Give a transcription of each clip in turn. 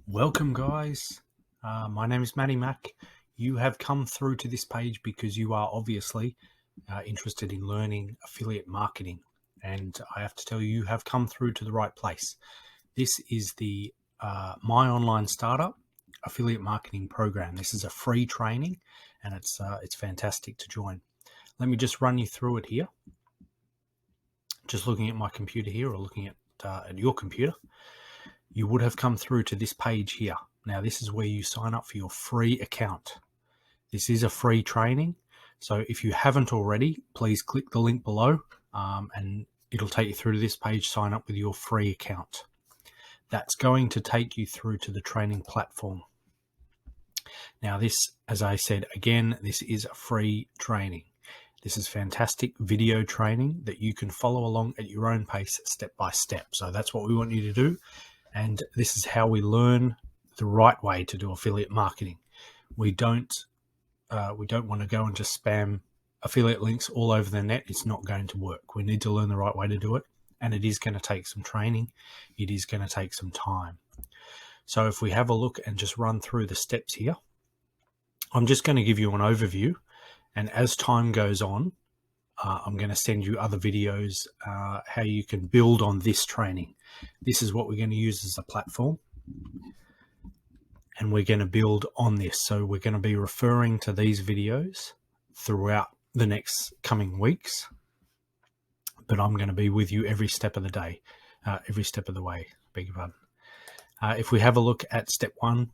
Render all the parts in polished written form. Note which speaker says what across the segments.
Speaker 1: Welcome, guys. My name is Matty Mac. You have come through to this page because you are obviously interested in learning affiliate marketing. And I have to tell you, you have come through to the right place. This is the My Online Startup Affiliate Marketing Program. This is a free training, and it's fantastic to join. Let me just run you through it here. Just looking at my computer here, or looking at your computer, you would have come through to this page here. Now, this is where you sign up for your free account. This is a free training. So if you haven't already, please click the link below and it'll take you through to this page. Sign up with your free account. That's going to take you through to the training platform. Now, this, as I said, again, this is a free training. This is fantastic video training that you can follow along at your own pace, step by step. So that's what we want you to do. And this is how we learn the right way to do affiliate marketing. We don't want to go and just spam affiliate links all over the net. It's not going to work. We need to learn the right way to do it. And it is going to take some training. It is going to take some time. So if we have a look and just run through the steps here, I'm just going to give you an overview. And as time goes on, I'm going to send you other videos, how you can build on this training. This is what we're going to use as a platform. And we're going to build on this. So we're going to be referring to these videos throughout the next coming weeks. But I'm going to be with you every step of the day, every step of the way, beg your pardon. If we have a look at step 1,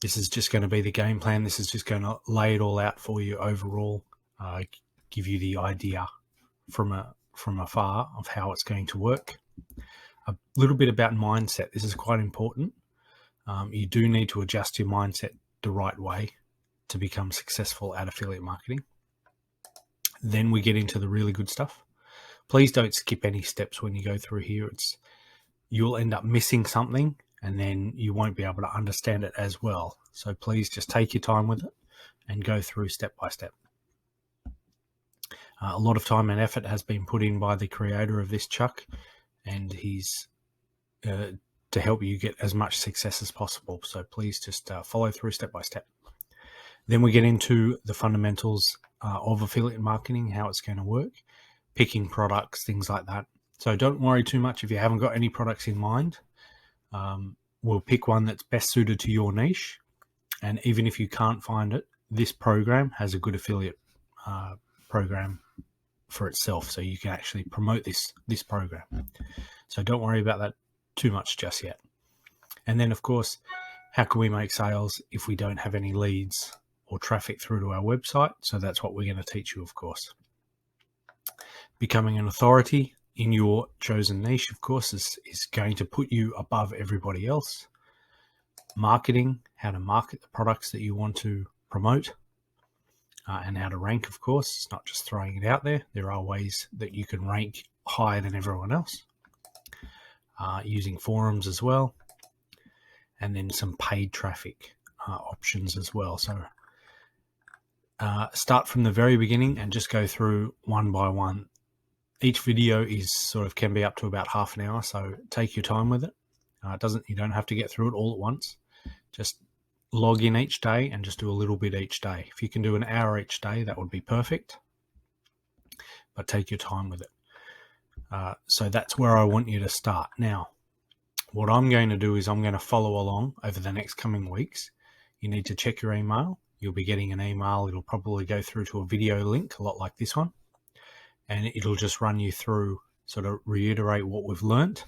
Speaker 1: this is just going to be the game plan. This is just going to lay it all out for you overall, give you the idea from afar of how it's going to work. A little bit about mindset. This is quite important. You do need to adjust your mindset the right way to become successful at affiliate marketing. Then we get into the really good stuff. Please don't skip any steps when you go through here. You'll end up missing something and then you won't be able to understand it as well. So please just take your time with it and go through step by step. A lot of time and effort has been put in by the creator of this, Chuck, and he's to help you get as much success as possible. So please just follow through step by step. Then we get into the fundamentals of affiliate marketing, how it's going to work, picking products, things like that. So don't worry too much if you haven't got any products in mind. We'll pick one that's best suited to your niche. And even if you can't find it, this program has a good affiliate program for itself. So you can actually promote this program. So don't worry about that too much just yet. And then, of course, how can we make sales if we don't have any leads or traffic through to our website? So that's what we're going to teach you, of course. Becoming an authority in your chosen niche, of course, is going to put you above everybody else. Marketing, how to market the products that you want to promote, and how to rank, of course. It's not just throwing it out there. There are ways that you can rank higher than everyone else. Using forums as well, and then some paid traffic options as well. So start from the very beginning and just go through one by one. Each video can be up to about half an hour, so take your time with it. You don't have to get through it all at once. Just log in each day and just do a little bit each day. If you can do an hour each day, that would be perfect, but take your time with it. So that's where I want you to start. Now, what I'm going to do is I'm going to follow along over the next coming weeks. You need to check your email. You'll be getting an email. It'll probably go through to a video link, a lot like this one. And it'll just run you through, sort of reiterate what we've learnt.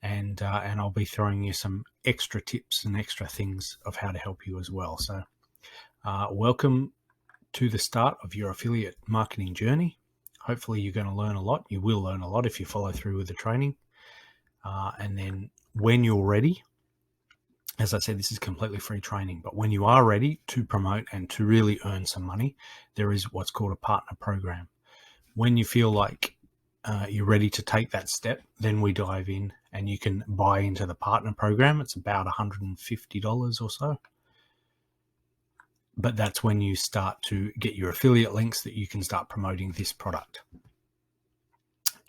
Speaker 1: And I'll be throwing you some extra tips and extra things of how to help you as well. So welcome to the start of your affiliate marketing journey. Hopefully you're going to learn a lot. You will learn a lot if you follow through with the training. And then when you're ready, as I said, this is completely free training, but when you are ready to promote and to really earn some money, there is what's called a partner program. When you feel like you're ready to take that step, then we dive in and you can buy into the partner program. It's about $150 or so. But that's when you start to get your affiliate links that you can start promoting this product.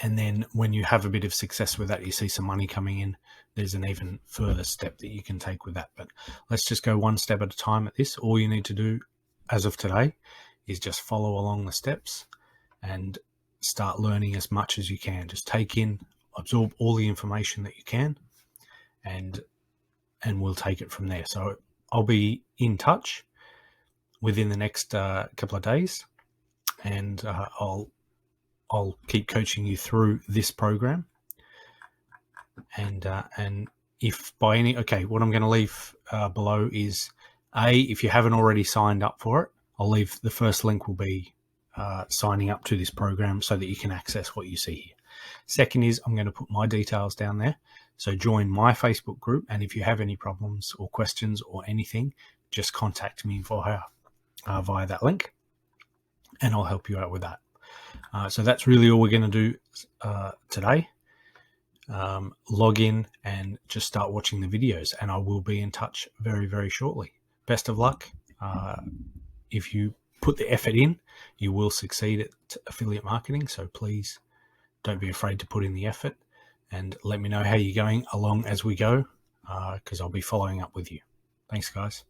Speaker 1: And then when you have a bit of success with that, you see some money coming in, there's an even further step that you can take with that. But let's just go one step at a time at this. All you need to do as of today is just follow along the steps and start learning as much as you can. Just take in, absorb all the information that you can, and we'll take it from there. So I'll be in touch within the next couple of days, and I'll keep coaching you through this program. And if by any, what I'm going to leave below is if you haven't already signed up for it, I'll leave the first link will be signing up to this program so that you can access what you see here. Second is I'm going to put my details down there. So join my Facebook group. And if you have any problems or questions or anything, just contact me via that link and I'll help you out with that. So that's really all we're going to do today. Log in and just start watching the videos, and I will be in touch very, very shortly. Best of luck. If you put the effort in, you will succeed at affiliate marketing. So please don't be afraid to put in the effort, and let me know how you're going along as we go, because I'll be following up with you. Thanks, guys.